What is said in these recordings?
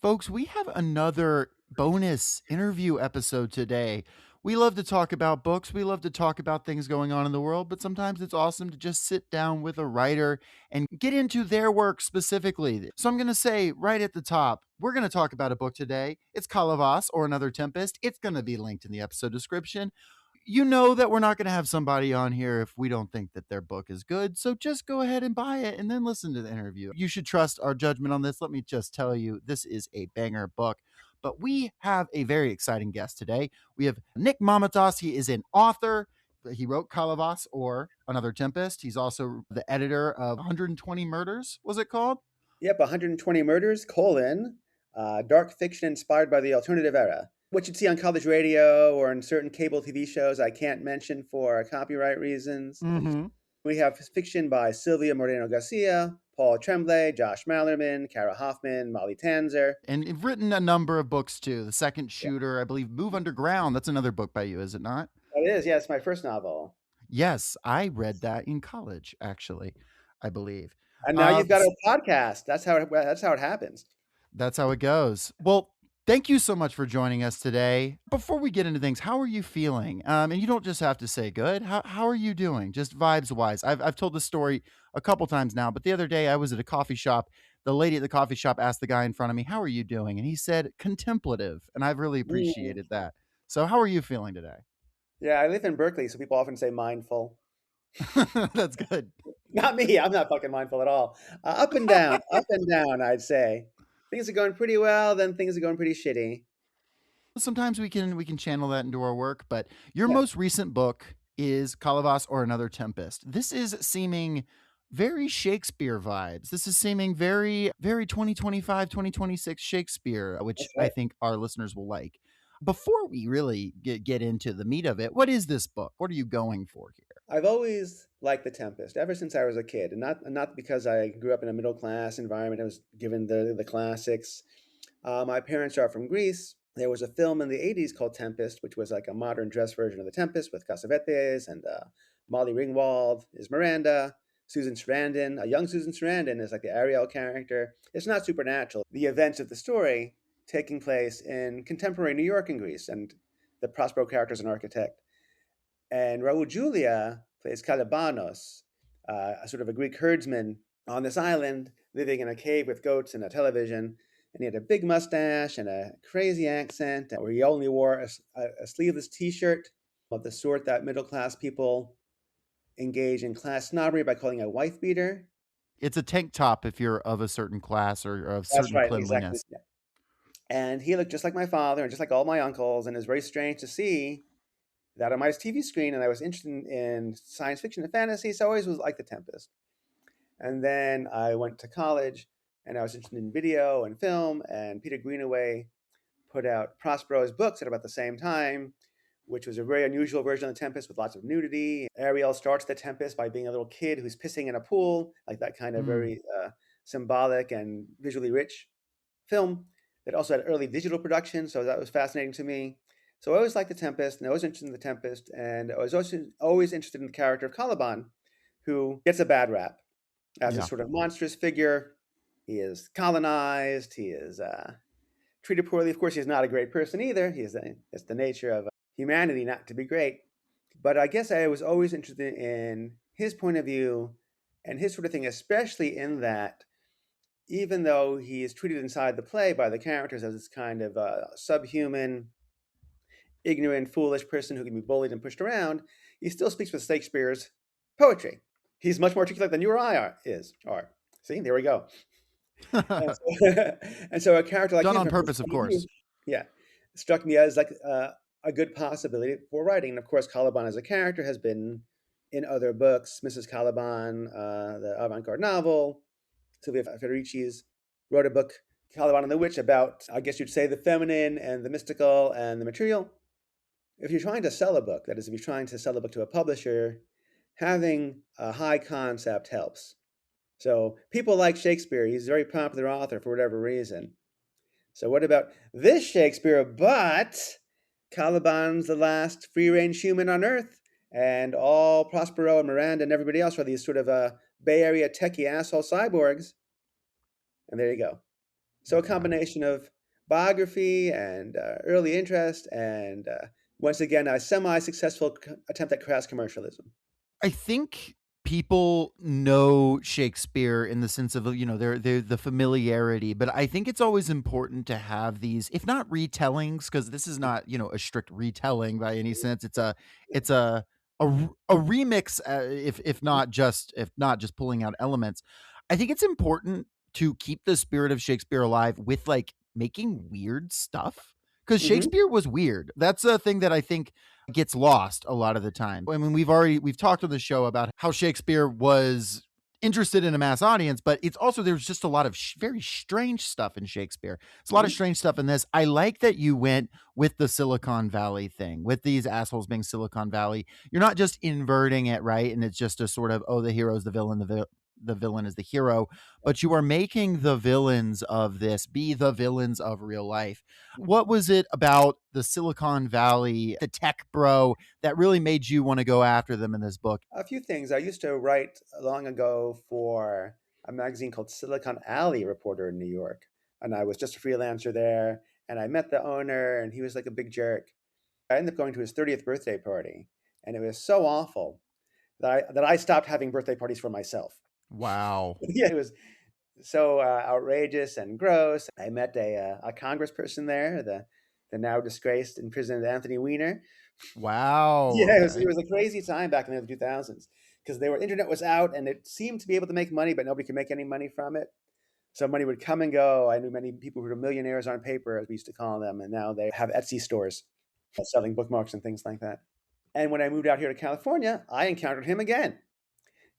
Folks, we have another bonus interview episode today. We love to talk about books. We love to talk about things going on in the world, but sometimes it's awesome to just sit down with a writer and get into their work specifically. So I'm going to say right at the top, we're going to talk about a book today. It's Calavas or Another Tempest. It's going to be linked in the episode description. You know that we're not going to have somebody on here if we don't think that their book is good. So just go ahead and buy it and then listen to the interview. You should trust our judgment on this. Let me just tell you, this is a banger book. But we have a very exciting guest today. We have Nick Mamatas. He is an author. He wrote Calavas or Another Tempest. He's also the editor of 120 Murders, was it called? Yep, 120 Murders, dark fiction inspired by the alternative era, which you'd see on college radio or in certain cable TV shows I can't mention for copyright reasons. Mm-hmm. We have fiction by Sylvia Moreno Garcia, Paul Tremblay, Josh Mallerman, Kara Hoffman, Molly Tanzer. And you've written a number of books too. The Second Yeah, Shooter, I believe, Move Underground. That's another book by you, is it not? it is. Yeah, it's my first novel. Yes, I read that in college, actually, I believe. And now Uh, you've got a podcast. That's how it happens. that's how it goes. Well, thank you so much for joining us today. Before we get into things, how are you feeling? And you don't just have to say good. How are you doing? Just vibes wise. I've told this story a couple times now, but the other day I was at a coffee shop. The lady at the coffee shop asked the guy in front of me, "How are you doing?" And he said, "Contemplative." And I've really Mm. appreciated that. So, how are you feeling today? Yeah, I live in Berkeley, so people often say mindful. That's good. Not me. I'm not fucking mindful at all. Up and down, I'd say. Things are going pretty well, then things are going pretty shitty. Sometimes we can channel that into our work, but your Yeah, most recent book is Calavas or Another Tempest. This is seeming very Shakespeare vibes. This is seeming very 2025, 2026 Shakespeare, which that's I right. think our listeners will like. Before we really get into the meat of it, what is this book? What are you going for here? I've always liked The Tempest ever since I was a kid, and not because I grew up in a middle class environment. I was given the classics. My parents are from Greece. There was a film in the '80s called Tempest, which was like a modern dress version of The Tempest with Cassavetes and Molly Ringwald is Miranda. Susan Sarandon, a young Susan Sarandon, is like the Ariel character. It's not supernatural. The events of the story taking place in contemporary New York and Greece, and the Prospero character is an architect. And Raul Julia plays Calibanos, a sort of a Greek herdsman on this island living in a cave with goats and a television. And he had a big mustache and a crazy accent where he only wore a sleeveless t shirt of the sort that middle class people engage in class snobbery by calling a wife beater. It's a tank top if you're of a certain class or of That's certain right, exactly. cleanliness. Yeah. And he looked just like my father and just like all my uncles. And it was very strange to see that on my TV screen. And I was interested in science fiction and fantasy, so I always was like The Tempest. And then I went to college and I was interested in video and film. And Peter Greenaway put out Prospero's books at about the same time, which was a very unusual version of The Tempest with lots of nudity. Ariel starts The Tempest by being a little kid who's pissing in a pool, like that kind of Mm. very symbolic and visually rich film that also had early digital production. So that was fascinating to me. So I always liked The Tempest, and I was interested in The Tempest, and I was also always interested in the character of Caliban, who gets a bad rap as a Yeah. sort of monstrous figure. He is colonized. He is treated poorly. Of course, he's not a great person either. It's the nature of humanity not to be great. But I guess I was always interested in his point of view and his sort of thing, especially in that even though he is treated inside the play by the characters as this kind of subhuman, ignorant, foolish person who can be bullied and pushed around, he still speaks with Shakespeare's poetry. He's much more articulate than you or I are. See, there we go. And so, and so a character like Done him on from his purpose, of point of view, course. yeah, struck me as like a good possibility for writing. And of course, Caliban as a character has been in other books. Mrs. Caliban, the avant-garde novel. Sylvia Federici's wrote a book, Caliban and the Witch, about, I guess you'd say, the feminine and the mystical and the material. If you're trying to sell a book, that is, if you're trying to sell a book to a publisher, having a high concept helps. So people like Shakespeare. He's a very popular author for whatever reason. So what about this Shakespeare? But Caliban's the last free-range human on Earth, and all Prospero and Miranda and everybody else are these sort of Bay Area techie asshole cyborgs. And there you go. So a combination of biography and early interest, and once again, a semi-successful attempt at crass commercialism. I think people know Shakespeare in the sense of, they're the familiarity, but I think it's always important to have these, if not retellings, because this is not, a strict retelling by any sense. It's a remix, if not just pulling out elements. I think it's important to keep the spirit of Shakespeare alive with like making weird stuff, because Hmm. Shakespeare was weird. That's a thing that I think gets lost a lot of the time. I mean, we've talked on the show about how Shakespeare was interested in a mass audience, but it's also there's just a lot of very strange stuff in Shakespeare. It's a lot of Hmm. strange stuff in this. I like that you went with the Silicon Valley thing, with these assholes being Silicon Valley. You're not just inverting it, right? And it's just a sort of, oh, the hero's the villain, the villain is the hero, but you are making the villains of this be the villains of real life. What was it about the Silicon Valley, the tech bro, that really made you want to go after them in this book? A few things. I used to write long ago for a magazine called Silicon Alley Reporter in New York, and I was just a freelancer there. And I met the owner, and he was like a big jerk. I ended up going to his 30th birthday party, and it was so awful that I stopped having birthday parties for myself. Wow. Yeah, it was so outrageous and gross. I met a congressperson there, the now disgraced imprisoned Anthony Weiner. Wow. Yeah, it Okay. was a crazy time back in the 2000s because the internet was out and it seemed to be able to make money, but nobody could make any money from it. So money would come and go. I knew many people who were millionaires on paper, as we used to call them, and now they have Etsy stores selling bookmarks and things like that. And when I moved out here to California, I encountered him again.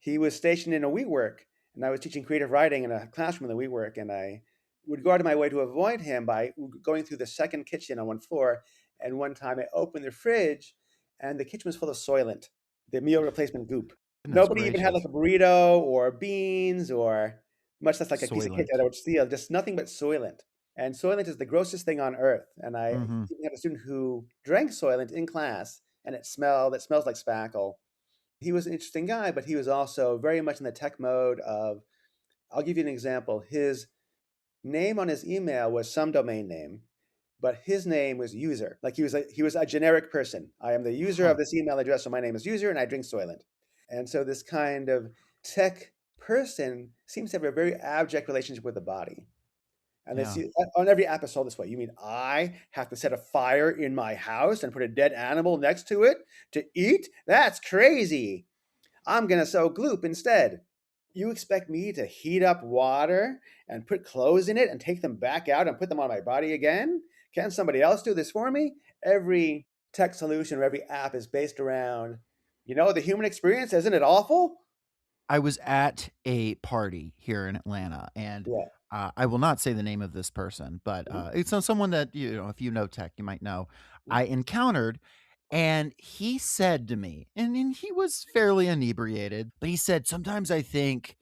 He was stationed in a WeWork, and I was teaching creative writing in a classroom in the WeWork, and I would go out of my way to avoid him by going through the second kitchen on one floor. And one time I opened the fridge, and the kitchen was full of Soylent, the meal replacement goop. Goodness Nobody even had like gracious. a burrito or beans or much less like a piece of cake that Soylent. I would steal, just nothing but Soylent. And Soylent is the grossest thing on earth. And I Hmm. even had a student who drank Soylent in class, and it smells like spackle. He was an interesting guy, but he was also very much in the tech mode of, I'll give you an example. His name on his email was some domain name, but his name was user. Like he was a generic person. I am the user of Huh. this email address, so my name is user and I drink Soylent. And so this kind of tech person seems to have a very abject relationship with the body. And they Yeah. see on every app is sold this way. You mean I have to set a fire in my house and put a dead animal next to it to eat? That's crazy. I'm going to sew gloop instead. You expect me to heat up water and put clothes in it and take them back out and put them on my body again? Can't somebody else do this for me? Every tech solution or every app is based around, the human experience, isn't it awful? I was at a party here in Atlanta, and Yeah. I will not say the name of this person, but Mhm. it's someone that, if you know tech, you might know. I encountered, and he said to me, and he was fairly inebriated, but he said, sometimes I think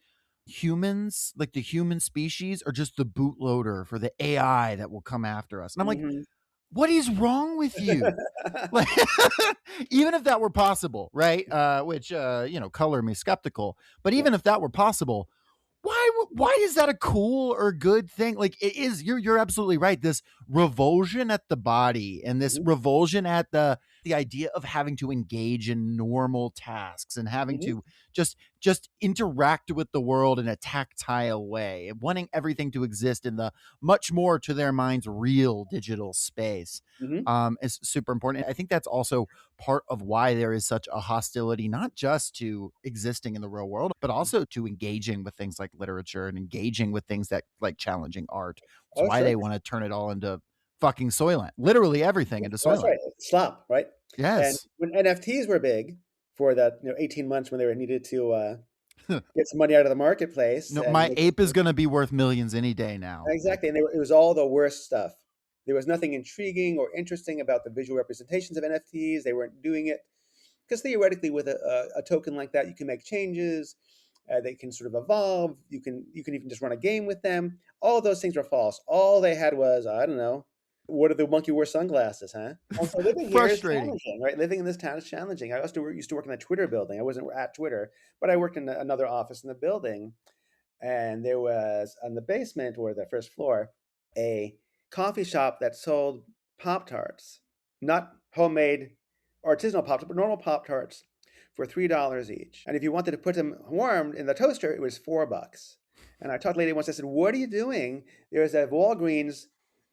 humans, like the human species, are just the bootloader for the AI that will come after us. And I'm like, Mhm. what is wrong with you? Like, even if that were possible, right? Which, color me skeptical, but Yeah. even if that were possible, why is that a cool or good thing? Like, it is, you're absolutely right. This revulsion at the body and this Mhm. revulsion at the idea of having to engage in normal tasks and having Mhm. to just interact with the world in a tactile way and wanting everything to exist in the much more to their minds real digital space, Mhm. is super important. I think that's also part of why there is such a hostility, not just to existing in the real world, but also to engaging with things like literature and engaging with things that like challenging art. It's Oh, why sure. they want to turn it all into fucking Soylent, literally everything into That's Soylent. right. Slop, right? And Yes. when NFTs were big for that, 18 months when they were needed to get some money out of the marketplace No, and my make ape is going to be worth millions any day now. Like, exactly, and it was all the worst stuff. There was nothing intriguing or interesting about the visual representations of NFTs. They weren't doing it because theoretically, with a token like that, you can make changes. They can sort of evolve. You can even just run a game with them. All those things were false. All they had was, I don't know, what do the monkey wear sunglasses, huh? And so living here is frustrating. challenging, right? Living in this town is challenging. I also used to work in the Twitter building. I wasn't at Twitter, but I worked in another office in the building, and there was on the basement or the first floor. a coffee shop that sold Pop Tarts, not homemade artisanal Pop Tarts, but normal Pop Tarts for $3 each. And if you wanted to put them warmed in the toaster, it was $4. And I talked to a lady once, I said, "What are you doing? There's a Walgreens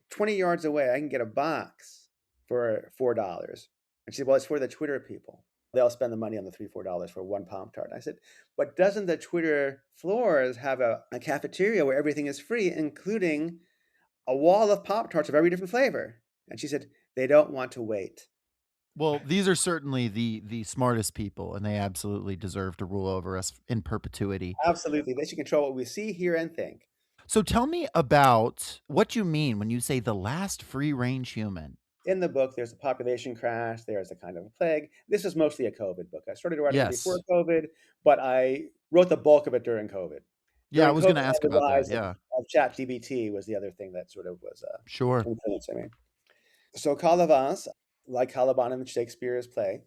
20 yards away. I can get a box for $4." And she said, "Well, it's for the Twitter people. They'll spend the money on the $3, $4 for one Pop Tart." I said, "But doesn't the Twitter floors have a cafeteria where everything is free, including a wall of Pop Tarts of every different flavor?" And she said, "They don't want to wait." Well, these are certainly the smartest people, and they absolutely deserve to rule over us in perpetuity. Absolutely. They should control what we see, hear, and think. So tell me about what you mean when you say the last free range human. In the book, there's a population crash, there's a kind of a plague. This is mostly a COVID book. I started writing it before Yes. COVID, but I wrote the bulk of it during COVID. Yeah, I During was COVID, gonna ask the about that. rise of, Yeah. of ChatGPT was the other thing that sort of was Sure. influencing me. So Calavas, like Caliban in Shakespeare's play,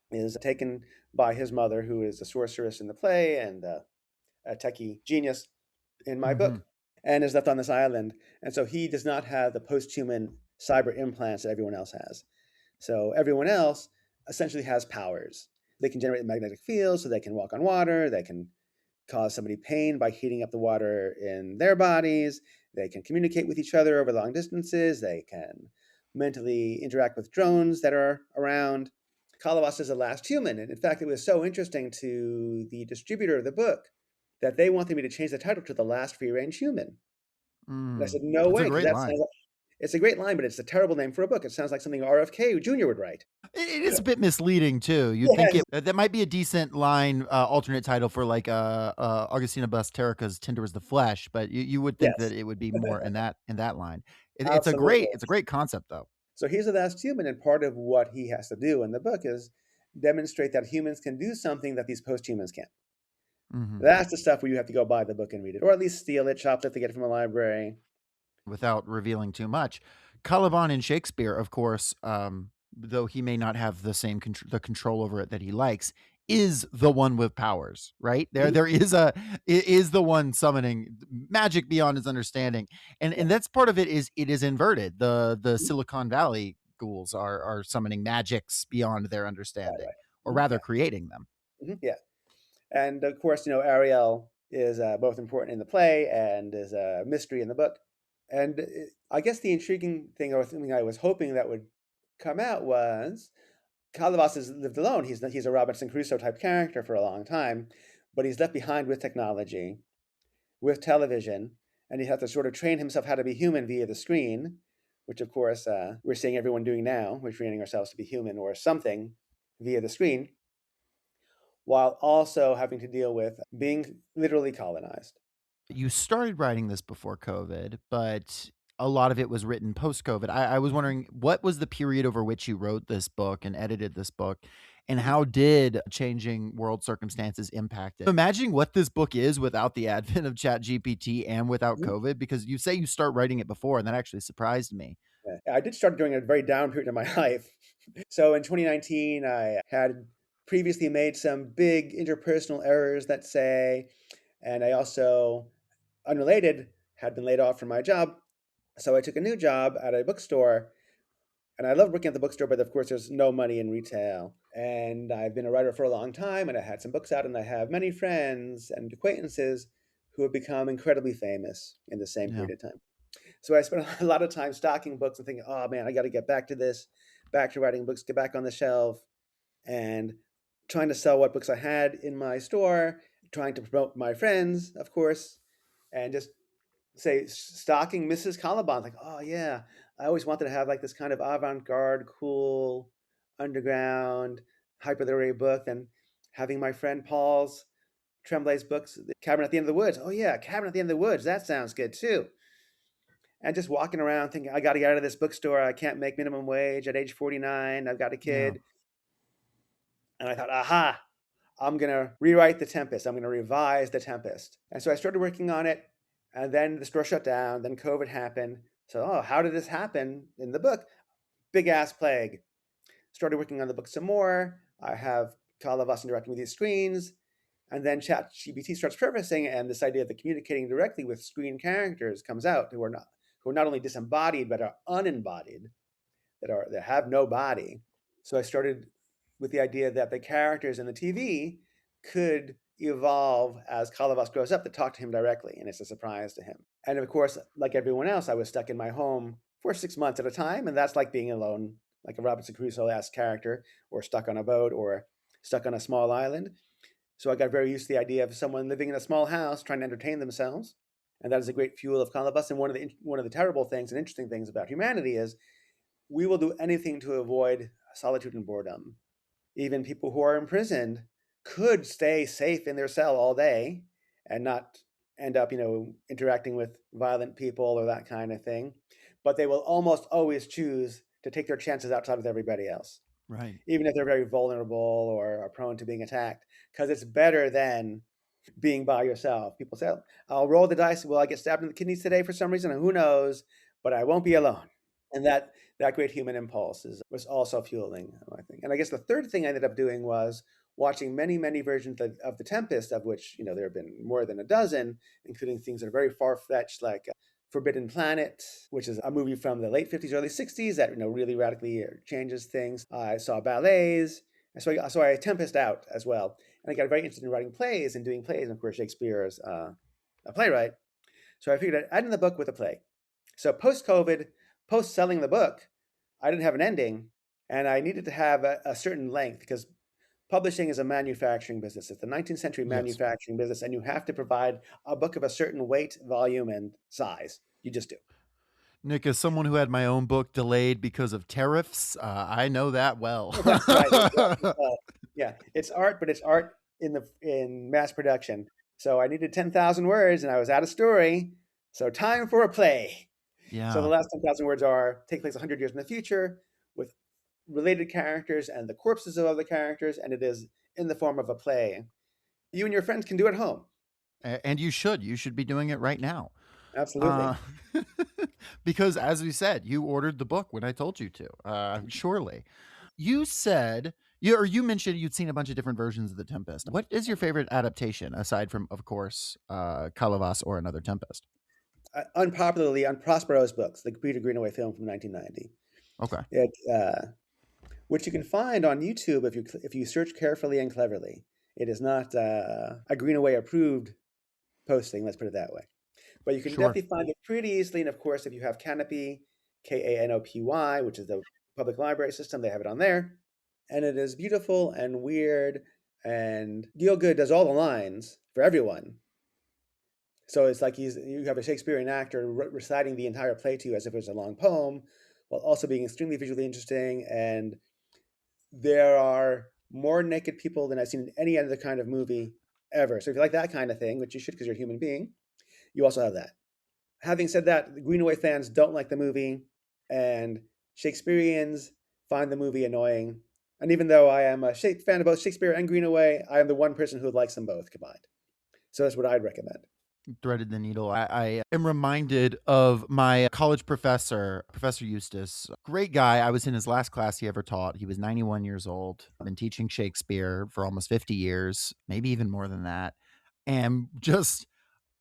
is taken by his mother, who is a sorceress in the play and a techie genius in my Mhm. book, and is left on this island. And so he does not have the post-human cyber implants that everyone else has. So everyone else essentially has powers. They can generate magnetic fields, so they can walk on water. They can cause somebody pain by heating up the water in their bodies. They can communicate with each other over long distances. They can mentally interact with drones that are around. Kalavas is the last human. And in fact, it was so interesting to the distributor of the book that they wanted me to change the title to The Last Free Range Human. And I Mm. said, "No That's a way, because great that line. sounds like it's a great line, but it's a terrible name for a book. It sounds like something RFK Jr. would write." It is a bit misleading too. You'd think Yes, that might be a decent line, alternate title for like Augustina Basterica's "Tinder is the Flesh," but you would think that yes, it would be more in that line. absolutely. It's a great concept though. So he's the last human, and part of what he has to do in the book is demonstrate that humans can do something that these post-humans can't. Mhm. That's the stuff where you have to go buy the book and read it, or at least steal it, shoplift to get it from a library. Without revealing too much. Caliban in Shakespeare, of course, though he may not have the same the control over it that he likes, is the one with powers, right? Mhm. There is is the one summoning magic beyond his understanding, Yeah. and that's part of it. Is it is inverted. The Mhm. Silicon Valley ghouls are summoning magics beyond their Right, understanding, or right. Mhm. rather Yeah. creating them. Yeah. And of course, Ariel is both important in the play and is a mystery in the book. And I guess the intriguing thing, or something I was hoping that would come out, was Calabas has lived alone. He's a Robinson Crusoe type character for a long time, but he's left behind with technology, with television, and he has to sort of train himself how to be human via the screen, which of course we're seeing everyone doing now. We're training ourselves to be human or something via the screen, while also having to deal with being literally colonized. You started writing this before COVID, but a lot of it was written post COVID. I was wondering what was the period over which you wrote this book and edited this book, and Mhm. how did changing world circumstances impact it? Imagining what this book is without the advent of ChatGPT and without Mhm. COVID, because you say you start writing it before, and that actually surprised me. Yeah. I did start during a very down period in my life. So in 2019, I had previously made some big interpersonal errors, let's say, and I also, unrelated, had been laid off from my job. So I took a new job at a bookstore, and I love working at the bookstore, but of course, there's no money in retail. And I've been a writer for a long time, and I had some books out, and I have many friends and acquaintances who have become incredibly famous in the same Yeah. period of time. So I spent a lot of time stocking books and thinking, "Oh man, I got to get back to this, back to writing books, get back on the shelf," and trying to sell what books I had in my store, trying to promote my friends, of course, and just say stalking Mrs. Caliban. Like, oh yeah, I always wanted to have like this kind of avant-garde, cool, underground, hyper-literary book, and having my friend Paul's Tremblay's books, The Cabin at the End of the Woods. Oh yeah, Cabin at the End of the Woods. That sounds good too. And just walking around thinking, I got to get out of this bookstore. I can't make minimum wage at age 49. I've got a Yeah. kid. And I thought, aha, I'm going to rewrite The Tempest. I'm going to revise The Tempest. And so I started working on it. And then the store shut down. Then COVID happened. So, oh, how did this happen in the book? Big ass plague. Started working on the book some more. I have Kalavas interacting with these screens. And then ChatGPT starts surfacing, and this idea of the communicating directly with screen characters comes out who are not only disembodied but are unembodied, that have no body. So I started with the idea that the characters in the TV could evolve as Kalavas grows up to talk to him directly, and it's a surprise to him. And of course, like everyone else, I was stuck in my home for 6 months at a time, and that's like being alone, like a Robinson Crusoe-esque character, or stuck on a boat, or stuck on a small island. So I got very used to the idea of someone living in a small house trying to entertain themselves, and that is a great fuel of Kalavas. And one of the terrible things and interesting things about humanity is we will do anything to avoid solitude and boredom. Even people who are imprisoned could stay safe in their cell all day and not end up, interacting with violent people or that kind of thing. But they will almost always choose to take their chances outside with everybody else, Right. even if they're very vulnerable or are prone to being attacked, because it's better than being by yourself. People say, I'll roll the dice. Will I get stabbed in the kidneys today for some reason? And who knows? But I won't be alone. And that great human impulse was also fueling my thing. And I guess the third thing I ended up doing was watching many, many versions of The Tempest, of which there have been more than a dozen, including things that are very far fetched, like Forbidden Planet, which is a movie from the late 50s, early 60s that really radically changes things. I saw ballets. So I Tempest out as well, and I got very interested in writing plays and doing plays. And of course, Shakespeare is a playwright, so I figured I'd end the book with a play. So post-COVID, post selling the book, I didn't have an ending, and I needed to have a certain length because publishing is a manufacturing business. It's the 19th century Yes. manufacturing business, and you have to provide a book of a certain weight, volume, and size. You just do. Nick, as someone who had my own book delayed because of tariffs, I know that well. Oh, that's right. Yeah, it's art, but it's art in mass production. So I needed 10,000 words, and I was out of story. So time for a play. So the Yeah. last 10,000 words take place 100 years in the future with related characters and the corpses of other characters, and it is in the form of a play. You and your friends can do it at home. And you should. You should be doing it right now. Uh, Absolutely. because as we said, you ordered the book when I told you to. Surely. You said you mentioned you'd seen a bunch of different versions of The Tempest. What is your favorite adaptation aside from, of course, Calavas or Another Tempest? Unpopularly, on Prospero's books, the Peter Greenaway film from 1990. Okay. It, which you can find on YouTube if you search carefully and cleverly. It is not a Greenaway approved posting, let's put it that way. But you can Sure. definitely find it pretty easily. And of course, if you have Canopy, Kanopy, which is the public library system, they have it on there. And it is beautiful and weird. And Gielgud does all the lines for everyone. So it's like you have a Shakespearean actor reciting the entire play to you as if it was a long poem, while also being extremely visually interesting. And there are more naked people than I've seen in any other kind of movie ever. So if you like that kind of thing, which you should because you're a human being, you also have that. Having said that, the Greenaway fans don't like the movie, and Shakespeareans find the movie annoying. And even though I am a fan of both Shakespeare and Greenaway, I am the one person who likes them both combined. So that's what I'd recommend. Threaded the needle. I am reminded of my college professor, Professor Eustace. Great guy. I was in his last class he ever taught. He was 91 years old, been teaching Shakespeare for almost 50 years, maybe even more than that. And just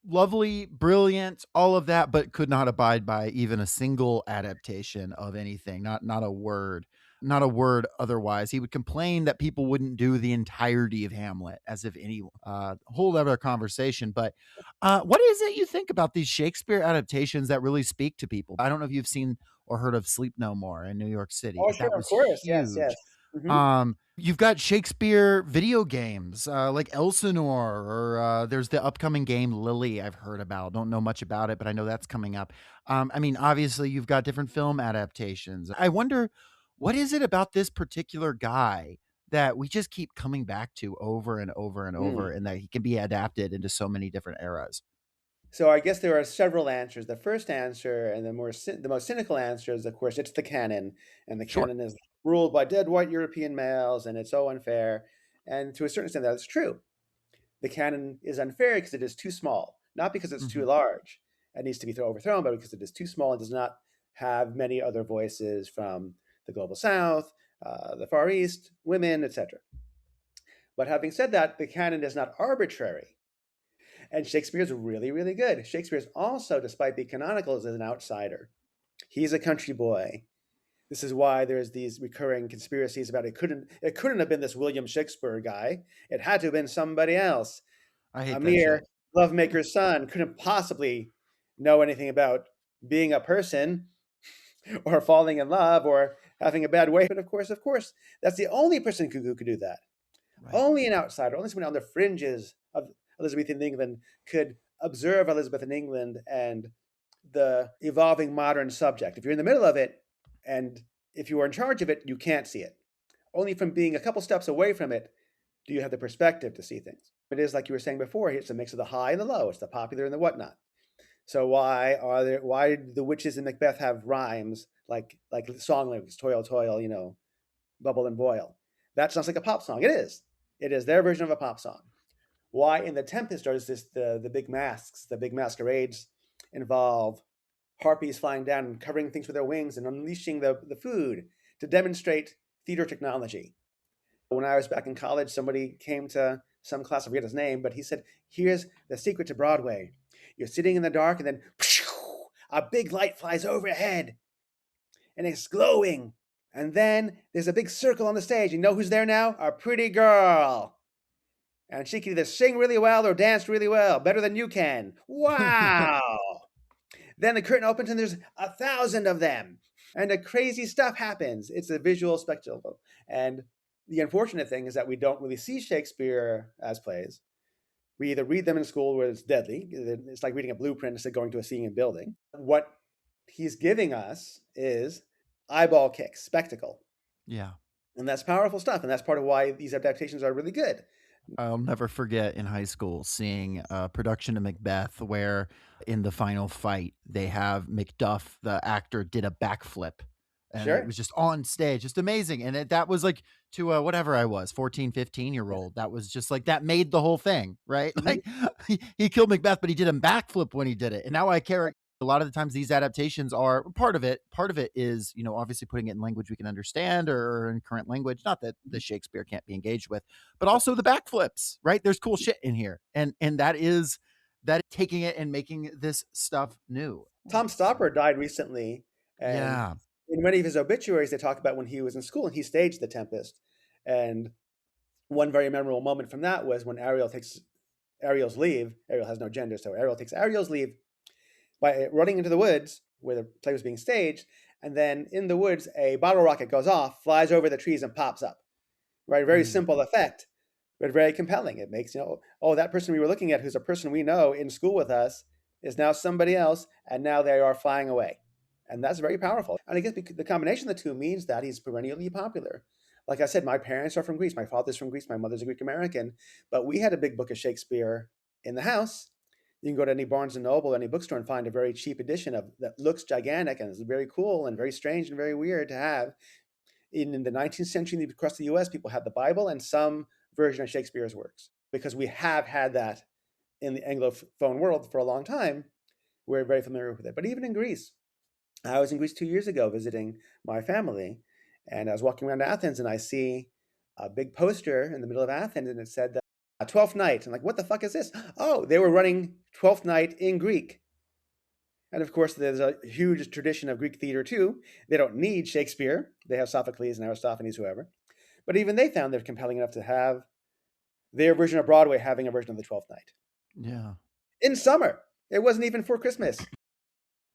lovely, brilliant, all of that, but could not abide by even a single adaptation of anything. Not a word. Not a word otherwise. He would complain that people wouldn't do the entirety of Hamlet, as if any whole other conversation. But what is it you think about these Shakespeare adaptations that really speak to people? I don't know if you've seen or heard of Sleep No More in New York City, Oh, but sure, that of was course. Yes, yes. huge. Hmm. You've got Shakespeare video games like Elsinore, or there's the upcoming game Lily. I've heard about. Don't know much about it, but I know that's coming up. I mean, obviously, you've got different film adaptations. I wonder what is it about this particular guy that we just keep coming back to over and over and over, Mm. and that he can be adapted into so many different eras. So I guess there are several answers. The first answer and the most cynical answer is, of course, it's the canon, and the Sure. canon is ruled by dead white European males, and it's so unfair. And to a certain extent, that's true. The canon is unfair because it is too small, not because it's too Hmm. large and needs to be overthrown, but because it is too small and does not have many other voices from the global south, the Far East, women, etc. But having said that, the canon is not arbitrary. And Shakespeare's really, really good. Shakespeare's also, despite being canonical, is an outsider. He's a country boy. This is why there's these recurring conspiracies about it couldn't have been this William Shakespeare guy. It had to have been somebody else. I A hate that mere shit. lovemaker's son couldn't possibly know anything about being a person or falling in love or having a bad way. But of course, that's the only person who could do that. Right. Only an outsider, only someone on the fringes of Elizabethan England could observe Elizabethan England and the evolving modern subject. If you're in the middle of it and if you are in charge of it, you can't see it. Only from being a couple steps away from it do you have the perspective to see things. It is like you were saying before, it's a mix of the high and the low, it's the popular and the whatnot. So why do the witches in Macbeth have rhymes like song lyrics, toil, toil, bubble and boil? That sounds like a pop song. It is. It is their version of a pop song. Why in the Tempest does this the big masks, the big masquerades involve harpies flying down and covering things with their wings and unleashing the food to demonstrate theater technology. When I was back in college, somebody came to some class, I forget his name, but he said, here's the secret to Broadway. You're sitting in the dark and then a big light flies overhead and it's glowing. And then there's a big circle on the stage. You know who's there now? A pretty girl. And she can either sing really well or dance really well, better than you can. Wow. Then the curtain opens and there's 1,000 of them. And the crazy stuff happens. It's a visual spectacle. And the unfortunate thing is that we don't really see Shakespeare as plays. We either read them in school where it's deadly. It's like reading a blueprint instead of going to a scene and building. What he's giving us is eyeball kicks, spectacle. Yeah. And that's powerful stuff. And that's part of why these adaptations are really good. I'll never forget in high school seeing a production of Macbeth where in the final fight they have Macduff, the actor, did a backflip. And it Sure. was just on stage, just amazing. And that was like to whatever I was, 14, 15-year old. That was just like that made the whole thing, right? Mhm. Like he killed Macbeth, but he did a backflip when he did it. And now I care. A lot of the times these adaptations are part of it. Part of it is, obviously putting it in language we can understand or in current language. Not that the Shakespeare can't be engaged with, but also the backflips, right? There's cool shit in here. And that taking it and making this stuff new. Tom So Stopper died recently, and yeah. in many of his obituaries, they talk about when he was in school and he staged The Tempest. And one very memorable moment from that was when Ariel takes Ariel's leave. Ariel has no gender, so Ariel takes Ariel's leave by running into the woods where the play was being staged. And then in the woods, a bottle rocket goes off, flies over the trees, and pops up. Right? Very Mm. simple effect, but very compelling. It makes, oh, that person we were looking at, who's a person we know in school with us, is now somebody else, and now they are flying away. And that's very powerful. And I guess the combination of the two means that he's perennially popular. Like I said, my parents are from Greece. My father's from Greece. My mother's a Greek American. But we had a big book of Shakespeare in the house. You can go to any Barnes and Noble, any bookstore, and find a very cheap edition of that looks gigantic and is very cool and very strange and very weird to have. In the 19th century across the US, people had the Bible and some version of Shakespeare's works because we have had that in the Anglophone world for a long time. We're very familiar with it. But even in Greece, I was in Greece 2 years ago visiting my family, and I was walking around Athens and I see a big poster in the middle of Athens and it said, 12th night. I'm like, what the fuck is this? Oh, they were running 12th night in Greek. And of course, there's a huge tradition of Greek theater too. They don't need Shakespeare. They have Sophocles and Aristophanes, whoever. But even they found it compelling enough to have their version of Broadway having a version of the 12th night. Yeah. In summer. It wasn't even for Christmas.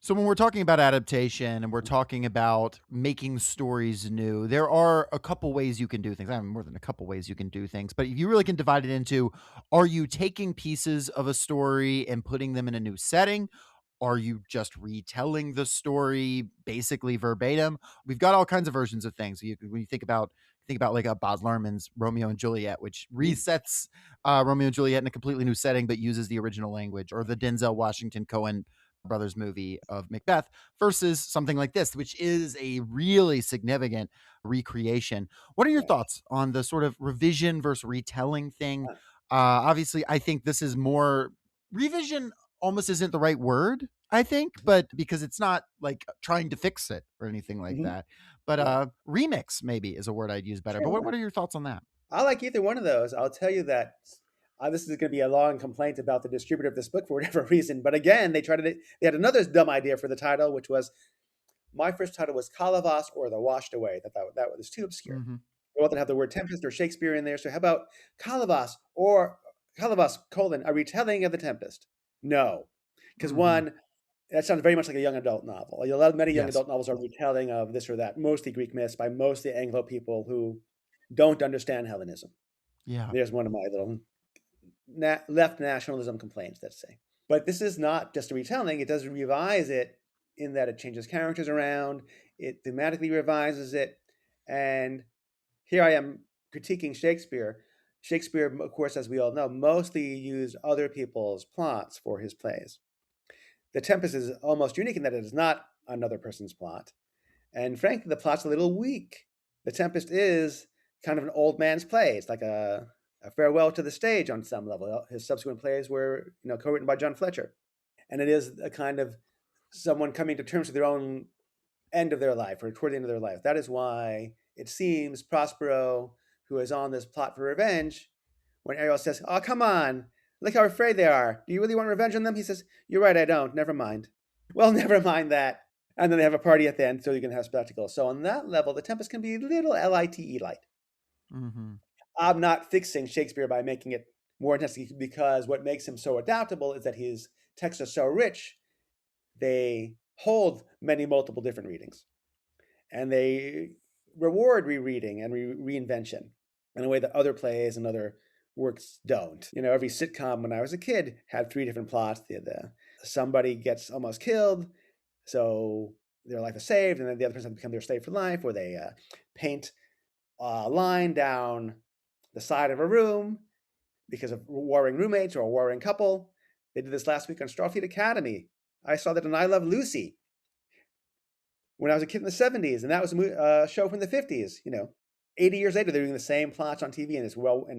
So when we're talking about adaptation and we're talking about making stories new, there are a couple ways you can do things. I mean, more than a couple ways you can do things, but you really can divide it into, are you taking pieces of a story and putting them in a new setting? Are you just retelling the story basically verbatim? We've got all kinds of versions of things. When you think about like a Baz Luhrmann's Romeo and Juliet, which resets Romeo and Juliet in a completely new setting, but uses the original language, or the Denzel Washington Cohen brothers movie of Macbeth versus something like this, which is a really significant recreation. What are your thoughts on the sort of revision versus retelling thing? Obviously, I think this is more revision almost isn't the right word, I think, but because it's not like trying to fix it or anything like Mm-hmm. that. But Yeah. remix maybe is a word I'd use better. But Sure. what are your thoughts on that? I like either one of those. I'll tell you that This is going to be a long complaint about the distributor of this book for whatever reason. But again, they had another dumb idea for the title, which was my first title was Calavas or the Washed Away. That was too obscure. Mm-hmm. They wanted to have the word Tempest or Shakespeare in there. So how about Calavas or Calavas colon a retelling of the Tempest? No, because Mm-hmm. one, that sounds very much like a young adult novel. Many young Yes. adult novels are retelling of this or that, mostly Greek myths by mostly Anglo people who don't understand Hellenism. Yeah. There's one of my little left nationalism complaints, let's say. But this is not just a retelling. It does revise it in that it changes characters around, it thematically revises it. And here I am critiquing Shakespeare. Shakespeare, of course, as we all know, mostly used other people's plots for his plays. The Tempest is almost unique in that it is not another person's plot. And frankly, the plot's a little weak. The Tempest is kind of an old man's play. It's like a farewell to the stage on some level. His subsequent plays were, co-written by John Fletcher. And it is a kind of someone coming to terms with their own end of their life or toward the end of their life. That is why it seems Prospero, who is on this plot for revenge, when Ariel says, "Oh, come on, look how afraid they are. Do you really want revenge on them?" He says, "You're right, I don't. Never mind." Well, never mind that. And then they have a party at the end, so you can have spectacle. So on that level, the Tempest can be a little lite light. Mm-hmm. I'm not fixing Shakespeare by making it more intense because what makes him so adaptable is that his texts are so rich, they hold many multiple different readings. And they reward rereading and reinvention in a way that other plays and other works don't. Every sitcom when I was a kid had 3 different plots. Somebody gets almost killed, so their life is saved, and then the other person becomes their slave for life, or they paint a line down the side of a room because of warring roommates or a warring couple. They did this last week on Starfleet Academy. I saw that in I Love Lucy when I was a kid in the 70s, and that was a show from the 50s. 80 years later, they're doing the same plots on TV, and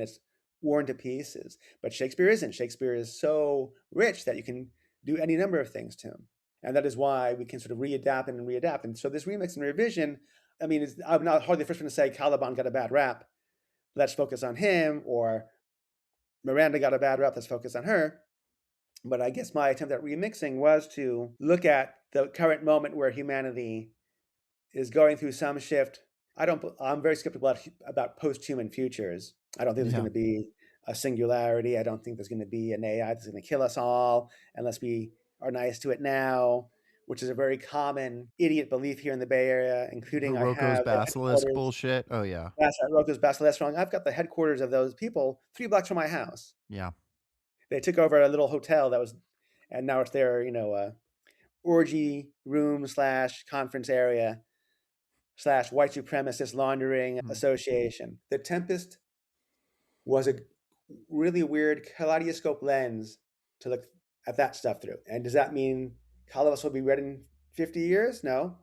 it's worn to pieces. But Shakespeare isn't. Shakespeare is so rich that you can do any number of things to him. And that is why we can sort of readapt and readapt. And so this remix and revision, I'm not hardly the first one to say Caliban got a bad rap. Let's focus on him, or Miranda got a bad rap. Let's focus on her. But I guess my attempt at remixing was to look at the current moment where humanity is going through some shift. I'm very skeptical about post-human futures. I don't think there's Yeah. going to be a singularity. I don't think there's going to be an AI that's going to kill us all unless we are nice to it now, which is a very common idiot belief here in the Bay Area, including The I Roko's have the basilisk headquarters. bullshit. Oh yeah. That's right, Roko's Basilisk wrong. I've got the headquarters of those people 3 blocks from my house. Yeah. They took over a little hotel and now it's their, orgy room / conference area / white supremacist laundering Mm. association. The Tempest was a really weird kaleidoscope lens to look at that stuff through. And does that mean Calavas will be read in 50 years? No.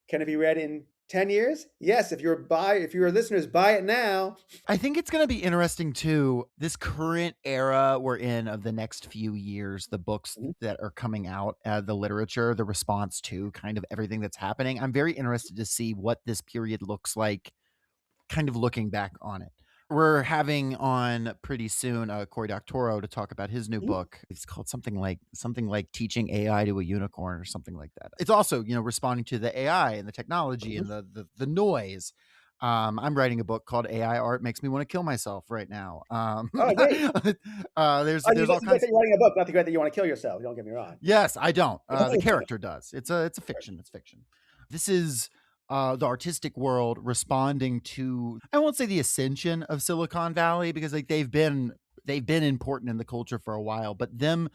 Can it be read in 10 years? Yes. If your listeners, buy it now. I think it's going to be interesting too, this current era we're in of the next few years, the books that are coming out, the literature, the response to kind of everything that's happening. I'm very interested to see what this period looks like, kind of looking back on it. We're having on pretty soon Cory Doctorow to talk about his new book. It's called something like Teaching AI to a Unicorn or something like that. It's also, responding to the AI and the technology and the noise. I'm writing a book called AI Art Makes Me Want to Kill Myself right now. Oh, great. There's all kinds. You're writing a book, not the great that you want to kill yourself. Don't get me wrong. Yes, I don't. The character does. It's a fiction. It's fiction. This is the artistic world responding to, I won't say the ascension of Silicon Valley, because they've been important in the culture for a while, but them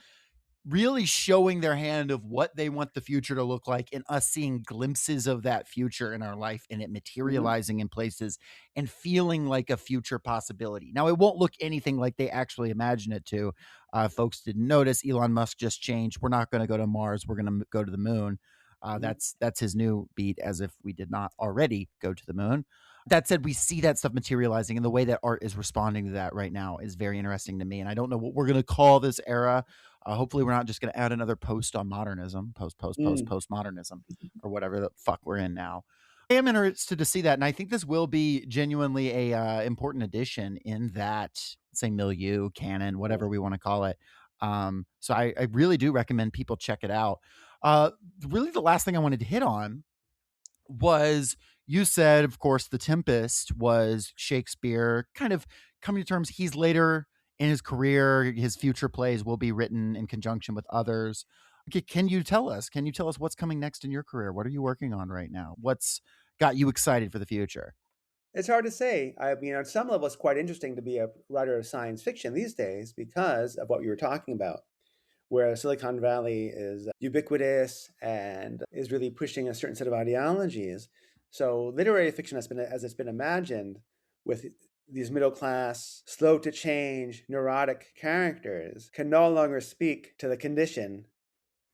really showing their hand of what they want the future to look like, and us seeing glimpses of that future in our life, and it materializing in places and feeling like a future possibility. Now, it won't look anything like they actually imagine it to. Folks didn't notice, Elon Musk just changed. We're not going to go to Mars. We're going to go to the moon. That's his new beat, as if we did not already go to the moon. That said, we see that stuff materializing, and the way that art is responding to that right now is very interesting to me. And I don't know what we're going to call this era. Hopefully we're not just going to add another post on modernism, postmodernism, or whatever the fuck we're in now. I am interested to see that, and I think this will be genuinely a important addition, in that say milieu, canon, whatever we want to call it. So I really do recommend people check it out. Uh, really, the last thing I wanted to hit on was you said, of course, The Tempest was Shakespeare kind of coming to terms. He's later in his career, his future plays will be written in conjunction with others. Okay, can you tell us? Can you tell us what's coming next in your career? What are you working on right now? What's got you excited for the future? It's hard to say. I mean, on some level, it's quite interesting to be a writer of science fiction these days because of what you were talking about, where Silicon Valley is ubiquitous and is really pushing a certain set of ideologies. So literary fiction has been, as it's been imagined, with these middle class, slow to change, neurotic characters, can no longer speak to the condition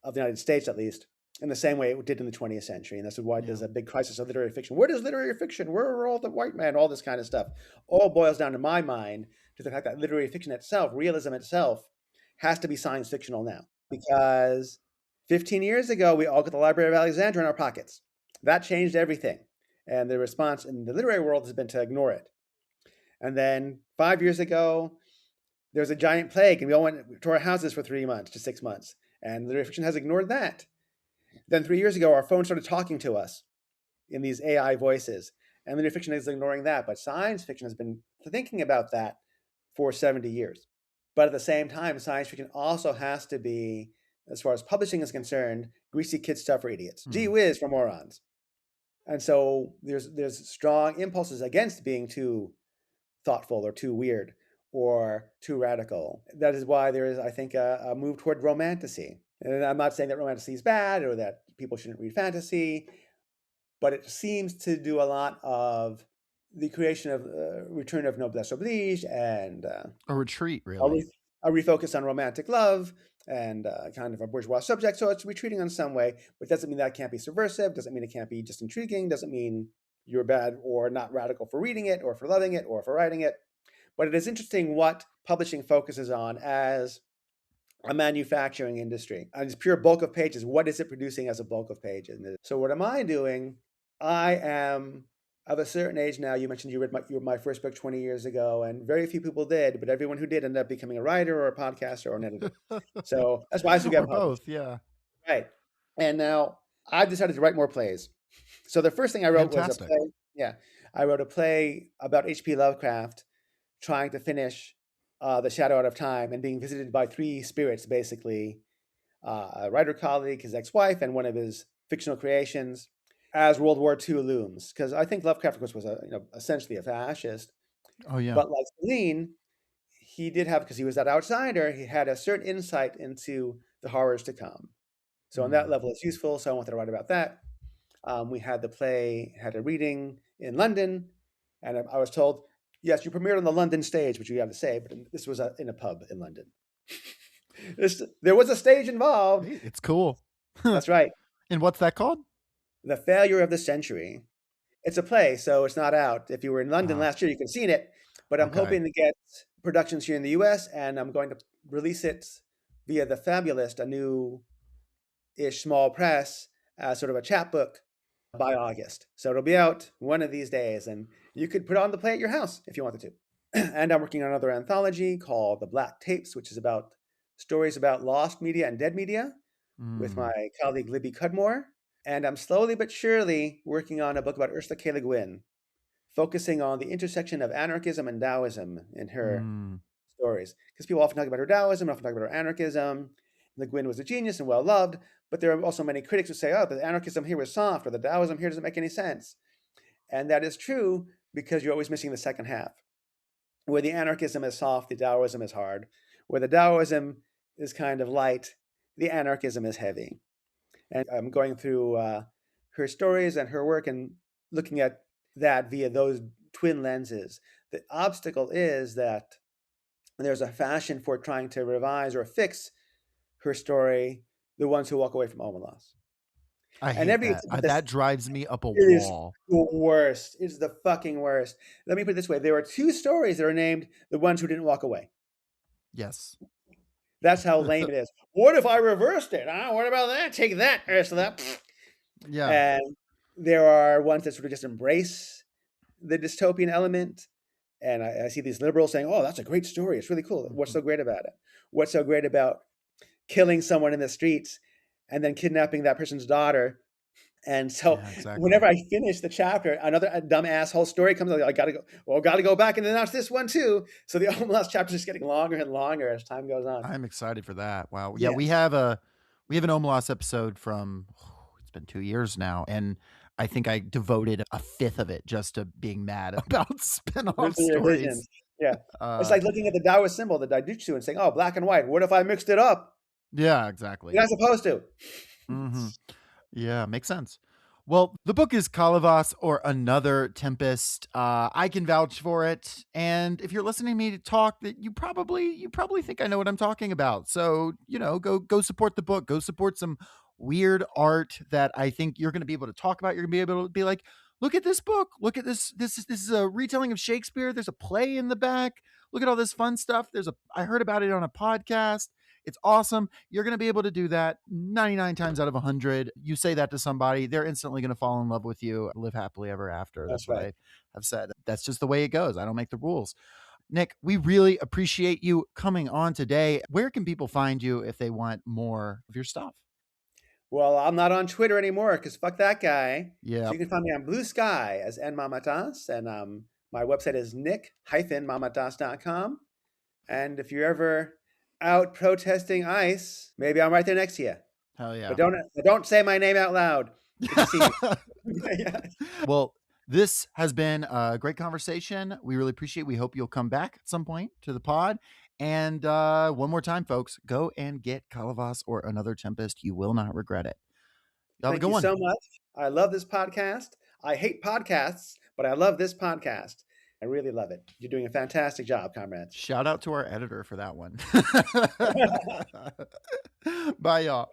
of the United States, at least, in the same way it did in the 20th century. And that's why Yeah. there's a big crisis of literary fiction. Where does literary fiction? Where are all the white men? All this kind of stuff. All boils down, to my mind, to the fact that literary fiction itself, realism itself, has to be science fictional now. Because 15 years ago, we all got the Library of Alexandria in our pockets. That changed everything. And the response in the literary world has been to ignore it. And then 5 years ago, there was a giant plague, and we all went to our houses for 3 months to 6 months. And literary fiction has ignored that. Then 3 years ago, our phone started talking to us in these AI voices. And literary fiction is ignoring that. But science fiction has been thinking about that for 70 years. But at the same time, science fiction also has to be, as far as publishing is concerned, greasy kid stuff for idiots. Gee Mm. whiz for morons. And so there's strong impulses against being too thoughtful or too weird or too radical. That is why there is, I think, a move toward romantasy. And I'm not saying that romantasy is bad or that people shouldn't read fantasy, but it seems to do a lot of the creation of return of noblesse oblige and A retreat, a, really. re- a refocus on romantic love and kind of a bourgeois subject. So it's retreating in some way, but doesn't mean that can't be subversive, doesn't mean it can't be just intriguing, doesn't mean you're bad or not radical for reading it or for loving it or for writing it. But it is interesting what publishing focuses on as a manufacturing industry. And it's pure bulk of pages. What is it producing as a bulk of pages? So what am I doing? I am of a certain age now. You mentioned you read my first book 20 years ago, and very few people did, but everyone who did ended up becoming a writer or a podcaster or an editor. So that's why I still Or get published. both, yeah. Right. And now I've decided to write more plays. So the first thing I wrote was a Fantastic. play. Yeah. I wrote a play about H.P. Lovecraft trying to finish The Shadow Out of Time and being visited by three spirits, basically a writer colleague, his ex-wife, and one of his fictional creations as World War II looms. Because I think Lovecraft, of course, was essentially a fascist. Oh, yeah. But like Celine, he did have, because he was that outsider, he had a certain insight into the horrors to come. So on that Mm. level, it's useful. So I wanted to write about that. We had the play, had a reading in London, and I was told, yes, you premiered on the London stage, which you have to say, but this was in a pub in London. There was a stage involved. Hey, it's cool. That's right. And what's that called? The Failure of the Century. It's a play, so it's not out. If you were in London Ah, last year, you could have seen it. But I'm okay. hoping to get productions here in the US, and I'm going to release it via The Fabulist, a new-ish small press, sort of a chapbook by August. So it'll be out one of these days, and you could put on the play at your house if you wanted to. And I'm working on another anthology called The Black Tapes, which is about stories about lost media and dead media with Mm, my colleague Libby Cudmore. And I'm slowly but surely working on a book about Ursula K. Le Guin, focusing on the intersection of anarchism and Taoism in her mm. stories. Because people often talk about her Taoism, often talk about her anarchism. Le Guin was a genius and well loved, but there are also many critics who say, oh, the anarchism here was soft, or the Taoism here doesn't make any sense. And that is true because you're always missing the second half. Where the anarchism is soft, the Taoism is hard. Where the Taoism is kind of light, the anarchism is heavy. And I'm going through her stories and her work and looking at that via those twin lenses. The obstacle is that there's a fashion for trying to revise or fix her story, the ones who walk away from Omelas. I And hate every that. attempt at this, That drives me up a it is wall. the worst. It's the fucking worst. Let me put it this way. There are two stories that are named the ones who didn't walk away. Yes. That's how lame it is. What if I reversed it? Huh? What about that? Take that, Ursula. Yeah. And there are ones that sort of just embrace the dystopian element. And I see these liberals saying, "Oh, that's a great story. It's really cool. What's Mhm. so great about it? What's so great about killing someone in the streets and then kidnapping that person's daughter?" And so Yeah, exactly. whenever I finish the chapter, another dumb asshole story comes out. I gotta go. Well, gotta go back and announce this one too. So the last chapter is getting longer and longer as time goes on. I'm excited for that. Wow. Yeah, Yes, we have an Omelas episode from it's been 2 years now, and I think I devoted a fifth of it just to being mad about spin-off the stories. revisions. Yeah, it's Uh, like looking at the Taoist symbol, the Daijutsu, and saying, "Oh, black and white. What if I mixed it up? yeah, exactly. You're not supposed to." Mhm. Yeah, makes sense. Well, the book is Calavas or Another Tempest. I can vouch for it, and if you're listening to me talk, that you probably think I know what I'm talking about. So go support the book. Go support some weird art that I think you're going to be able to talk about. You're going to be able to be like, look at this book. Look at this. This is a retelling of Shakespeare. There's a play in the back. Look at all this fun stuff. I heard about it on a podcast. It's awesome. You're going to be able to do that 99 times out of 100. You say that to somebody, they're instantly going to fall in love with you, live happily ever after. That's That's what right. I have said. That's just the way it goes. I don't make the rules. Nick, we really appreciate you coming on today. Where can people find you if they want more of your stuff? Well, I'm not on Twitter anymore because fuck that guy. So Yeah. you can find me on Bluesky as N Mamatas, and my website is nick-mamatas.com. And if you're ever out protesting ICE, maybe I'm right there next to you. Hell But yeah. don't say my name out loud if you see me. Yeah. Well, this has been a great conversation. We really appreciate it. We hope you'll come back at some point to the pod. And one more time, folks, go and get Calavas or Another Tempest. You will not regret it. Y'all have a Thank good you one. so much. I love this podcast. I hate podcasts, but I love this podcast. I really love it. You're doing a fantastic job, comrades. Shout out to our editor for that one. Bye, y'all.